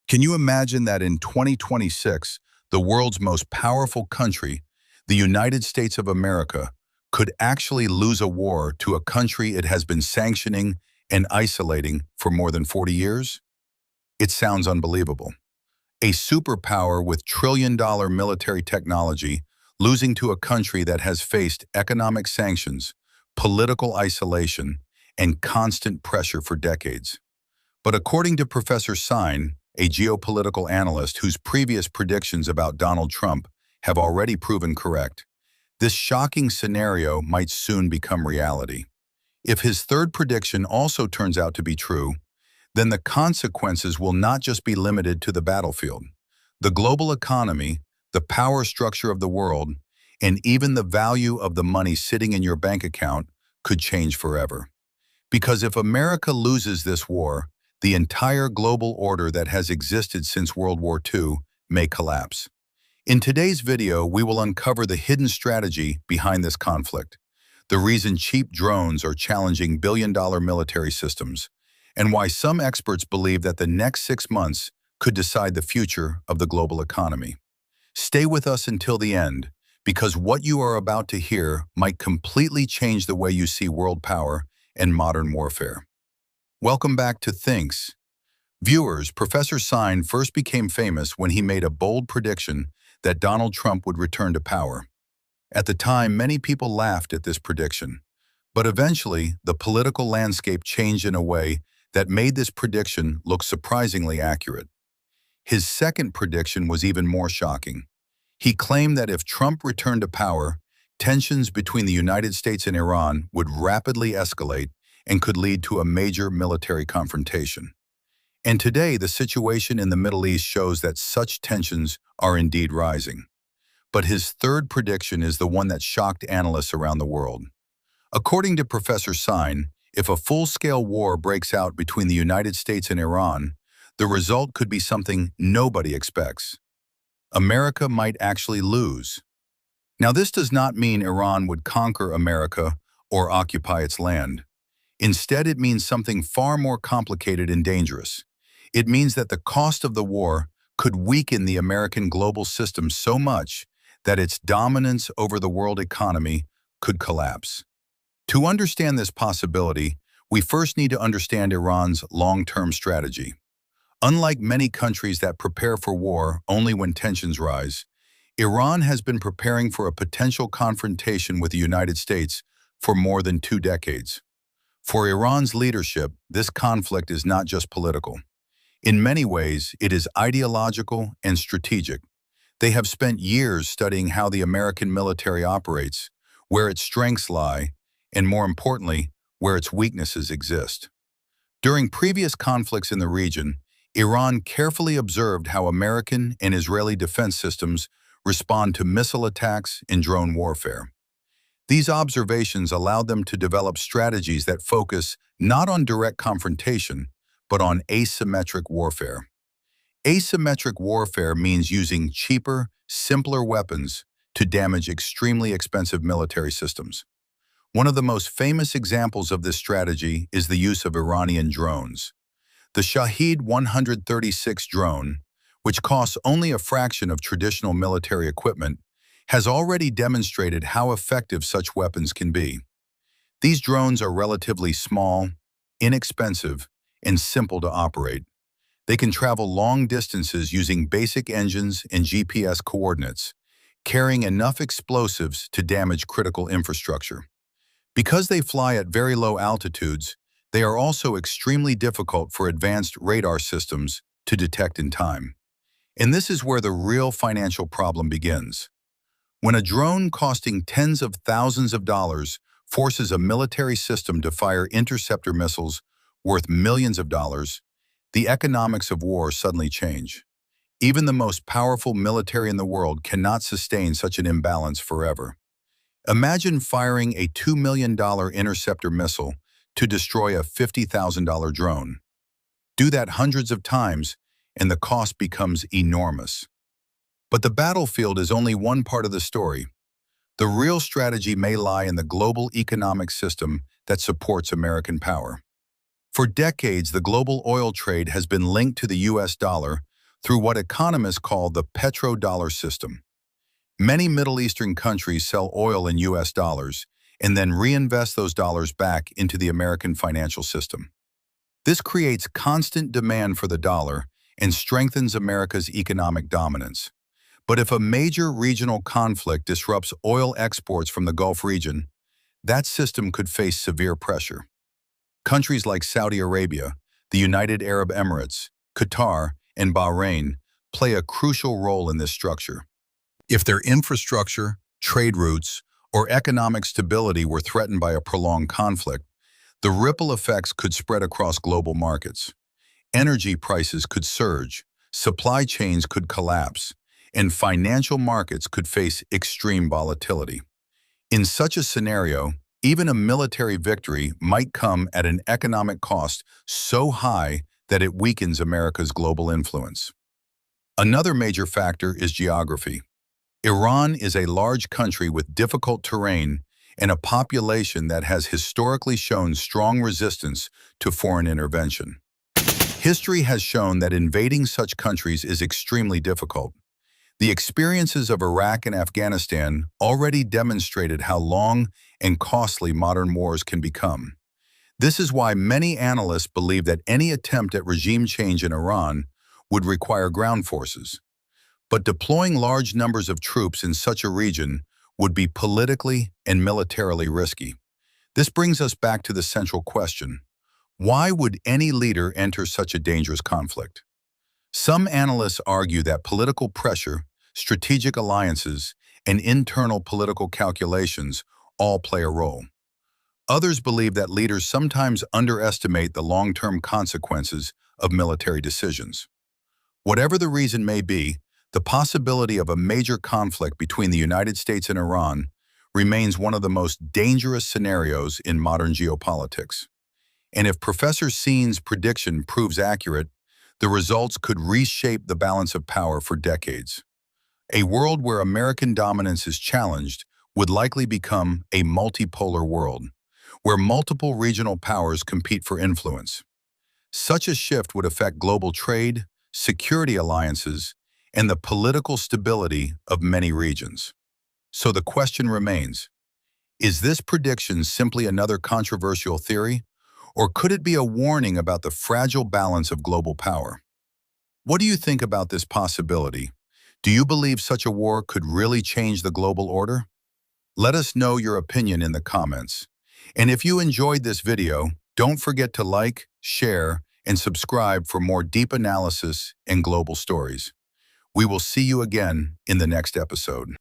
Can you imagine that in 2026, the world's most powerful country, the United States of America, could actually lose a war to a country it has been sanctioning and isolating for more than 40 years? It sounds unbelievable. A superpower with trillion-dollar military technology losing to a country that has faced economic sanctions, political isolation, and constant pressure for decades. But according to Professor Sine, a geopolitical analyst whose previous predictions about Donald Trump have already proven correct, this shocking scenario might soon become reality. If his third prediction also turns out to be true, then the consequences will not just be limited to the battlefield. The global economy, the power structure of the world, and even the value of the money sitting in your bank account could change forever. Because if America loses this war, the entire global order that has existed since World War II may collapse. In today's video, we will uncover the hidden strategy behind this conflict, the reason cheap drones are challenging billion-dollar military systems, and why some experts believe that the next 6 months could decide the future of the global economy. Stay with us until the end, because what you are about to hear might completely change the way you see world power and modern warfare. Welcome back to Thinks. Viewers, Professor Sine first became famous when he made a bold prediction that Donald Trump would return to power. At the time, many people laughed at this prediction, but eventually the political landscape changed in a way that made this prediction look surprisingly accurate. His second prediction was even more shocking. He claimed that if Trump returned to power, tensions between the United States and Iran would rapidly escalate and could lead to a major military confrontation. And today, the situation in the Middle East shows that such tensions are indeed rising. But his third prediction is the one that shocked analysts around the world. According to Professor Sine, if a full-scale war breaks out between the United States and Iran, the result could be something nobody expects. America might actually lose. Now, this does not mean Iran would conquer America or occupy its land. Instead, it means something far more complicated and dangerous. It means that the cost of the war could weaken the American global system so much that its dominance over the world economy could collapse. To understand this possibility, we first need to understand Iran's long-term strategy. Unlike many countries that prepare for war only when tensions rise, Iran has been preparing for a potential confrontation with the United States for more than 2 decades. For Iran's leadership, this conflict is not just political. In many ways, it is ideological and strategic. They have spent years studying how the American military operates, where its strengths lie, and more importantly, where its weaknesses exist. During previous conflicts in the region, Iran carefully observed how American and Israeli defense systems respond to missile attacks and drone warfare. These observations allowed them to develop strategies that focus not on direct confrontation, but on asymmetric warfare. Asymmetric warfare means using cheaper, simpler weapons to damage extremely expensive military systems. One of the most famous examples of this strategy is the use of Iranian drones. The Shahed 136 drone, which costs only a fraction of traditional military equipment, has already demonstrated how effective such weapons can be. These drones are relatively small, inexpensive, and simple to operate. They can travel long distances using basic engines and GPS coordinates, carrying enough explosives to damage critical infrastructure. Because they fly at very low altitudes, they are also extremely difficult for advanced radar systems to detect in time. And this is where the real financial problem begins. When a drone costing tens of thousands of dollars forces a military system to fire interceptor missiles worth millions of dollars, the economics of war suddenly change. Even the most powerful military in the world cannot sustain such an imbalance forever. Imagine firing a $2 million interceptor missile to destroy a $50,000 drone. Do that hundreds of times, and the cost becomes enormous. But the battlefield is only one part of the story. The real strategy may lie in the global economic system that supports American power. For decades, the global oil trade has been linked to the US dollar, through what economists call the petrodollar system. Many Middle Eastern countries sell oil in US dollars and then reinvest those dollars back into the American financial system. This creates constant demand for the dollar and strengthens America's economic dominance. But if a major regional conflict disrupts oil exports from the Gulf region, that system could face severe pressure. Countries like Saudi Arabia, the United Arab Emirates, Qatar, and Bahrain play a crucial role in this structure. If their infrastructure, trade routes, or economic stability were threatened by a prolonged conflict, the ripple effects could spread across global markets. Energy prices could surge, supply chains could collapse, and financial markets could face extreme volatility. In such a scenario, even a military victory might come at an economic cost so high that it weakens America's global influence. Another major factor is geography. Iran is a large country with difficult terrain and a population that has historically shown strong resistance to foreign intervention. History has shown that invading such countries is extremely difficult. The experiences of Iraq and Afghanistan already demonstrated how long and costly modern wars can become. This is why many analysts believe that any attempt at regime change in Iran would require ground forces. But deploying large numbers of troops in such a region would be politically and militarily risky. This brings us back to the central question: why would any leader enter such a dangerous conflict? Some analysts argue that political pressure, strategic alliances, and internal political calculations all play a role. Others believe that leaders sometimes underestimate the long-term consequences of military decisions. Whatever the reason may be, the possibility of a major conflict between the United States and Iran remains one of the most dangerous scenarios in modern geopolitics. And if Professor Seen's prediction proves accurate, the results could reshape the balance of power for decades. A world where American dominance is challenged would likely become a multipolar world, where multiple regional powers compete for influence. Such a shift would affect global trade, security alliances, and the political stability of many regions. So the question remains, is this prediction simply another controversial theory, or could it be a warning about the fragile balance of global power? What do you think about this possibility? Do you believe such a war could really change the global order? Let us know your opinion in the comments. And if you enjoyed this video, don't forget to like, share, and subscribe for more deep analysis and global stories. We will see you again in the next episode.